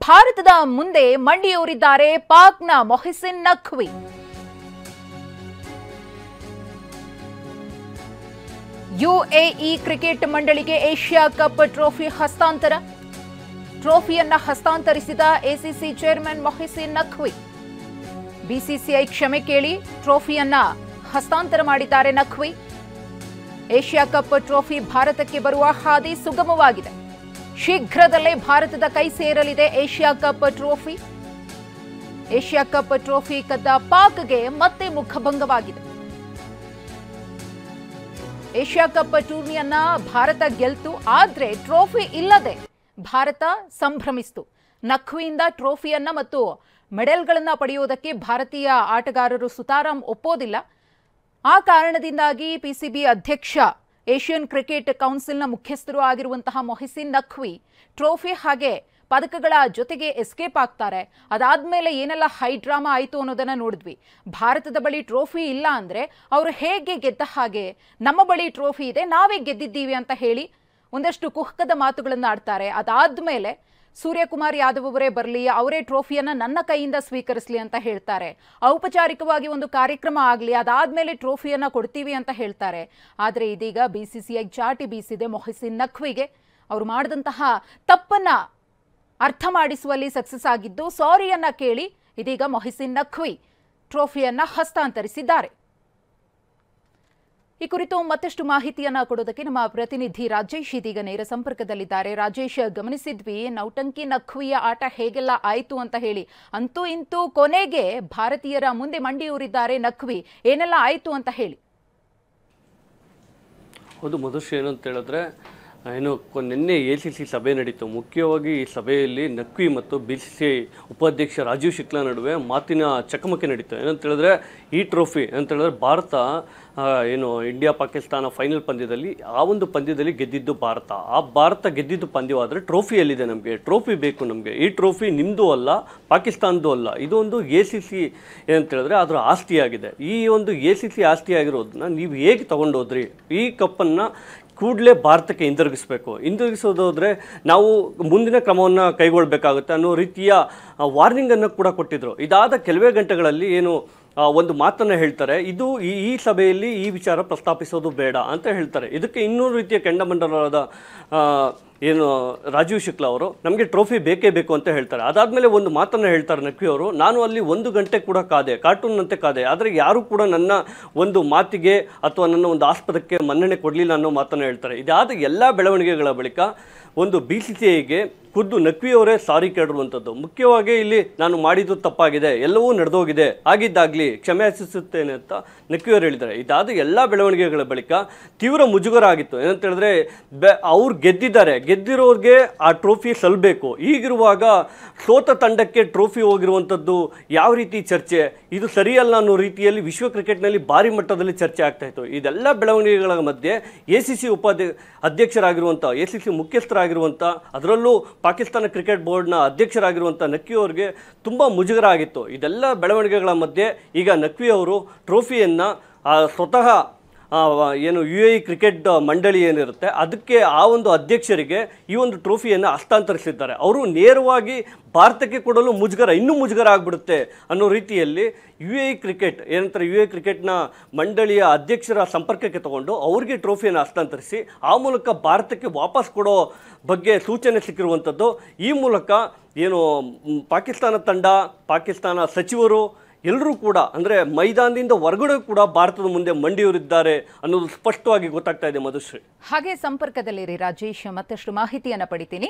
ಭಾರತದ ಮುಂದೆ ಮಂಡಿಯೂರಿದ್ದಾರೆ ಪಾಕ್ನ ಮೊಹಸಿನ್ ನಖ್ವಿ. ಯುಎಇ ಕ್ರಿಕೆಟ್ ಮಂಡಳಿಗೆ ಏಷ್ಯಾ ಕಪ್ ಟ್ರೋಫಿ ಹಸ್ತಾಂತರ. ಟ್ರೋಫಿಯನ್ನ ಹಸ್ತಾಂತರಿಸಿದ ACC chairman Mohsin Naqvi. BCCI ಕ್ಷಮೆ ಕೇಳಿ ಟ್ರೋಫಿಯನ್ನ ಹಸ್ತಾಂತರ ಮಾಡಿದ್ದಾರೆ ನಖ್ವಿ. ಏಷ್ಯಾ ಕಪ್ ಟ್ರೋಫಿ ಭಾರತಕ್ಕೆ ಬರುವ ಹಾದಿ ಸುಗಮವಾಗಿದೆ. ಶೀಘ್ರದಲ್ಲೇ ಭಾರತದ ಕೈ ಸೇರಲಿದೆ Asia cup trophy. Asia cup trophy ಕದ್ದ ಪಾಕ್ಗೆ ಮತ್ತೆ ಮುಖಭಂಗವಾಗಿದೆ. ಏಷ್ಯಾ ಕಪ್ ಟೂರ್ನಿಯನ್ನ ಭಾರತ ಗೆಲ್ತು, ಆದ್ರೆ ಟ್ರೋಫಿ ಇಲ್ಲದೆ ಭಾರತ ಸಂಭ್ರಮಿಸಿತು. ನಖ್ವಿಯಿಂದ ಟ್ರೋಫಿಯನ್ನ ಮತ್ತು ಮೆಡಲ್ಗಳನ್ನ ಪಡೆಯುವುದಕ್ಕೆ ಭಾರತೀಯ ಆಟಗಾರರು ಸುತಾರಾಮ್ ಒಪ್ಪೋದಿಲ್ಲ. ಆ ಕಾರಣದಿಂದಾಗಿ ಪಿಸಿಬಿ ಅಧ್ಯಕ್ಷ, ಏಷ್ಯನ್ ಕ್ರಿಕೆಟ್ ಕೌನ್ಸಿಲ್ನ ಮುಖ್ಯಸ್ಥರು ಆಗಿರುವಂತಹ ಮೊಹಸಿನ್ ನಖ್ವಿ ಟ್ರೋಫಿ ಹಾಗೆ ಪದಕಗಳ ಜೊತೆಗೆ ಎಸ್ಕೇಪ್ ಆಗ್ತಾರೆ. ಅದಾದ್ಮೇಲೆ ಏನೆಲ್ಲ ಹೈ ಡ್ರಾಮಾ ಆಯಿತು ಅನ್ನೋದನ್ನ ನೋಡಿದ್ವಿ. ಭಾರತದ ಬಳಿ ಟ್ರೋಫಿ ಇಲ್ಲ ಅಂದ್ರೆ ಅವರು ಹೇಗೆ ಗೆದ್ದ ಹಾಗೆ, ನಮ್ಮ ಬಳಿ ಟ್ರೋಫಿ ಇದೆ, ನಾವೇ ಗೆದ್ದಿದ್ದೀವಿ ಅಂತ ಹೇಳಿ ಒಂದಷ್ಟು ಕುಹಕದ ಮಾತುಗಳನ್ನು ಆಡ್ತಾರೆ. ಅದಾದ್ಮೇಲೆ ಸೂರ್ಯಕುಮಾರ್ ಯಾದವ್ ಅವರೇ ಬರಲಿ, ಅವರೇ ಟ್ರೋಫಿಯನ್ನ ನನ್ನ ಕೈಯಿಂದ ಸ್ವೀಕರಿಸಲಿ ಅಂತ ಹೇಳ್ತಾರೆ. ಔಪಚಾರಿಕವಾಗಿ ಒಂದು ಕಾರ್ಯಕ್ರಮ ಆಗಲಿ, ಅದಾದ್ಮೇಲೆ ಟ್ರೋಫಿಯನ್ನ ಕೊಡ್ತೀವಿ ಅಂತ ಹೇಳ್ತಾರೆ. ಆದರೆ ಇದೀಗ ಬಿಸಿಸಿಐ ಚಾಟಿ ಬೀಸಿದೆ ಮೊಹಸಿನ್ ನಖ್ವಿಗೆ. ಅವರು ಮಾಡಿದಂತಹ ತಪ್ಪನ್ನ ಅರ್ಥ ಮಾಡಿಸುವಲ್ಲಿ ಸಕ್ಸಸ್ ಆಗಿದ್ದು, ಸಾರಿಯನ್ನ ಕೇಳಿ ಇದೀಗ ಮೊಹಸಿನ್ ನಖ್ವಿ ಟ್ರೋಫಿಯನ್ನ ಹಸ್ತಾಂತರಿಸಿದ್ದಾರೆ. ಈ ಕುರಿತು ಮತ್ತಷ್ಟು ಮಾಹಿತಿಯನ್ನ ಕೊಡೋದಕ್ಕೆ ನಮ್ಮ ಪ್ರತಿನಿಧಿ ರಾಜೇಶ್ ಇದೀಗ ನೇರ ಸಂಪರ್ಕದಲ್ಲಿದ್ದಾರೆ. ರಾಜೇಶ್, ಗಮನಿಸಿದ್ವಿ ನೌಟಂಕಿ ನಖ್ವಿಯ ಆಟ ಹೇಗೆಲ್ಲ ಆಯಿತು ಅಂತ ಹೇಳಿ. ಅಂತೂ ಇಂತೂ ಕೊನೆಗೆ ಭಾರತೀಯರ ಮುಂದೆ ಮಂಡಿಯೂರಿದ್ದಾರೆ ನಖ್ವಿ. ಏನೆಲ್ಲ ಆಯಿತು ಅಂತ ಹೇಳಿ. ಹೌದು ಮಧುಶ್ರೀ, ಏನಂತ ಹೇಳಿದ್ರೆ ನಿನ್ನೆ ಎಸಿಸಿ ಸಭೆ ನಡೀತು. ಮುಖ್ಯವಾಗಿ ಈ ಸಭೆಯಲ್ಲಿ ನಖ್ವಿ ಮತ್ತು ಬಿಸಿಸಿಐ ಉಪಾಧ್ಯಕ್ಷ ರಾಜೀವ್ ಶುಕ್ಲಾ ನಡುವೆ ಮಾತಿನ ಚಕಮಕಿ ನಡೀತು. ಏನಂತ ಹೇಳಿದ್ರೆ ಈ ಟ್ರೋಫಿ ಅಂತ ಹೇಳಿದ್ರೆ ಭಾರತ ಇಂಡಿಯಾ ಪಾಕಿಸ್ತಾನ ಫೈನಲ್ ಪಂದ್ಯದಲ್ಲಿ ಆ ಒಂದು ಪಂದ್ಯದಲ್ಲಿ ಗೆದ್ದಿದ್ದು ಭಾರತ. ಆ ಭಾರತ ಗೆದ್ದಿದ್ದು ಪಂದ್ಯವಾದರೆ ಟ್ರೋಫಿ ಎಲ್ಲಿದೆ, ನಮಗೆ ಟ್ರೋಫಿ ಬೇಕು, ನಮಗೆ ಈ ಟ್ರೋಫಿ ನಿಮ್ಮದು ಅಲ್ಲ, ಪಾಕಿಸ್ತಾನದ್ದು ಅಲ್ಲ, ಇದು ಒಂದು ಎಸಿಸಿ ಏನಂತ ಹೇಳಿದ್ರೆ ಅದರ ಆಸ್ತಿಯಾಗಿದೆ. ಈ ಒಂದು ಎಸಿಸಿ ಆಸ್ತಿ ಆಗಿರೋದನ್ನ ನೀವು ಹೇಗೆ ತಗೊಂಡೋದ್ರಿ, ಈ ಕಪ್ಪನ್ನು ಕೂಡಲೇ ಭಾರತಕ್ಕೆ ಹಿಂದಿರುಗಿಸೋದಾದರೆ ನಾವು ಮುಂದಿನ ಕ್ರಮವನ್ನು ಕೈಗೊಳ್ಳಬೇಕಾಗುತ್ತೆ ಅನ್ನೋ ರೀತಿಯ ವಾರ್ನಿಂಗನ್ನು ಕೂಡ ಕೊಟ್ಟಿದ್ದರು. ಇದಾದ ಕೆಲವೇ ಗಂಟೆಗಳಲ್ಲಿ ಒಂದು ಮಾತನ್ನು ಹೇಳ್ತಾರೆ, ಇದು ಈ ಸಭೆಯಲ್ಲಿ ಈ ವಿಚಾರ ಪ್ರಸ್ತಾಪಿಸೋದು ಬೇಡ ಅಂತ ಹೇಳ್ತಾರೆ. ಇದಕ್ಕೆ ಇನ್ನೂರು ರೀತಿಯ ಕೆಂಡಮಂಡಲರಾದ ರಾಜೀವ್ ಶುಕ್ಲಾ ಅವರು ನಮಗೆ ಟ್ರೋಫಿ ಬೇಕೇ ಬೇಕು ಅಂತ ಹೇಳ್ತಾರೆ. ಅದಾದಮೇಲೆ ಒಂದು ಮಾತನ್ನು ಹೇಳ್ತಾರೆ ನಖ್ವಿ ಅವರು, ನಾನು ಅಲ್ಲಿ 1 ಗಂಟೆ ಕೂಡ ಕಾದೆ, ಕಾರ್ಟೂನ್ನಂತೆ ಕಾದೆ, ಆದರೆ ಯಾರೂ ಕೂಡ ನನ್ನ ಒಂದು ಮಾತಿಗೆ ಅಥವಾ ನನ್ನ ಒಂದು ಆಸ್ಪದಕ್ಕೆ ಮನ್ನಣೆ ಕೊಡಲಿಲ್ಲ ಅನ್ನೋ ಮಾತನ್ನು ಹೇಳ್ತಾರೆ. ಇದಾದ ಎಲ್ಲ ಬೆಳವಣಿಗೆಗಳ ಬಳಿಕ ಒಂದು ಬಿಸಿಸಿಐಗೆ ಖುದ್ದು ನಖ್ವಿ ಅವರೇ ಸಾರಿ ಕೇಳಿರುವಂಥದ್ದು. ಮುಖ್ಯವಾಗಿ ಇಲ್ಲಿ ನಾನು ಮಾಡಿದ್ದು ತಪ್ಪಾಗಿದೆ, ಎಲ್ಲವೂ ನಡೆದೋಗಿದೆ, ಆಗಿದ್ದಾಗಲಿ ಕ್ಷಮೆ ಯಾಚಿಸುತ್ತೇನೆ ಅಂತ ನಖ್ವಿ ಅವರು ಹೇಳಿದ್ದಾರೆ. ಇದಾದ ಎಲ್ಲ ಬೆಳವಣಿಗೆಗಳ ಬಳಿಕ ತೀವ್ರ ಮುಜುಗರ ಆಗಿತ್ತು. ಏನಂತ ಹೇಳಿದ್ರೆ ಅವ್ರು ಗೆದ್ದಿರೋರಿಗೆ ಆ ಟ್ರೋಫಿ ಸಲ್ಲಬೇಕು. ಈಗಿರುವಾಗ ಸೋತ ತಂಡಕ್ಕೆ ಟ್ರೋಫಿ ಹೋಗಿರುವಂಥದ್ದು ಯಾವ ರೀತಿ ಚರ್ಚೆ, ಇದು ಸರಿಯಲ್ಲ ಅನ್ನೋ ರೀತಿಯಲ್ಲಿ ವಿಶ್ವ ಕ್ರಿಕೆಟ್ನಲ್ಲಿ ಭಾರಿ ಮಟ್ಟದಲ್ಲಿ ಚರ್ಚೆ ಆಗ್ತಾ ಇತ್ತು. ಇದೆಲ್ಲ ಬೆಳವಣಿಗೆಗಳ ಮಧ್ಯೆ ಎಸಿಸಿ ಅಧ್ಯಕ್ಷರಾಗಿರುವಂಥ, ಎಸಿಸಿ ಮುಖ್ಯಸ್ಥರಾಗಿರುವಂಥ, ಅದರಲ್ಲೂ ಪಾಕಿಸ್ತಾನ ಕ್ರಿಕೆಟ್ ಬೋರ್ಡ್ನ ಅಧ್ಯಕ್ಷರಾಗಿರುವಂಥ ನಖ್ವಿ ಅವರಿಗೆ ತುಂಬ ಮುಜುಗರ ಆಗಿತ್ತು. ಇದೆಲ್ಲ ಬೆಳವಣಿಗೆಗಳ ಮಧ್ಯೆ ಈಗ ನಖ್ವಿ ಅವರು ಟ್ರೋಫಿಯನ್ನು ಸ್ವತಃ UAE ಕ್ರಿಕೆಟ್ ಮಂಡಳಿ ಏನಿರುತ್ತೆ ಅದಕ್ಕೆ ಆ ಒಂದು ಅಧ್ಯಕ್ಷರಿಗೆ ಈ ಒಂದು ಟ್ರೋಫಿಯನ್ನು ಹಸ್ತಾಂತರಿಸಿದ್ದಾರೆ. ಅವರು ನೇರವಾಗಿ ಭಾರತಕ್ಕೆ ಕೊಡಲು ಇನ್ನೂ ಮುಜುಗರ ಆಗಿಬಿಡುತ್ತೆ ಅನ್ನೋ ರೀತಿಯಲ್ಲಿ UAE ಕ್ರಿಕೆಟ್ನ ಮಂಡಳಿಯ ಅಧ್ಯಕ್ಷರ ಸಂಪರ್ಕಕ್ಕೆ ತಗೊಂಡು ಅವ್ರಿಗೆ ಟ್ರೋಫಿಯನ್ನು ಹಸ್ತಾಂತರಿಸಿ ಆ ಮೂಲಕ ಭಾರತಕ್ಕೆ ವಾಪಸ್ ಕೊಡೋ ಬಗ್ಗೆ ಸೂಚನೆ ಸಿಕ್ಕಿರುವಂಥದ್ದು. ಈ ಮೂಲಕ ಪಾಕಿಸ್ತಾನ ತಂಡ, ಪಾಕಿಸ್ತಾನ ಸಚಿವರು ಎಲ್ಲರೂ ಕೂಡ ಅಂದರೆ ಮೈದಾನದಿಂದ ಹೊರಗಡೆ ಕೂಡ ಭಾರತದ ಮುಂದೆ ಮಂಡಿಯೂರಿದ್ದಾರೆ ಅನ್ನೋದು ಸ್ಪಷ್ಟವಾಗಿ ಗೊತ್ತಾಗ್ತಾ ಇದೆ ಮಧುಶ್ರೀ. ಹಾಗೆ ಸಂಪರ್ಕದಲ್ಲಿರಿ ರಾಜೇಶ್, ಮತ್ತಷ್ಟು ಮಾಹಿತಿಯನ್ನು ಪಡಿತೀನಿ.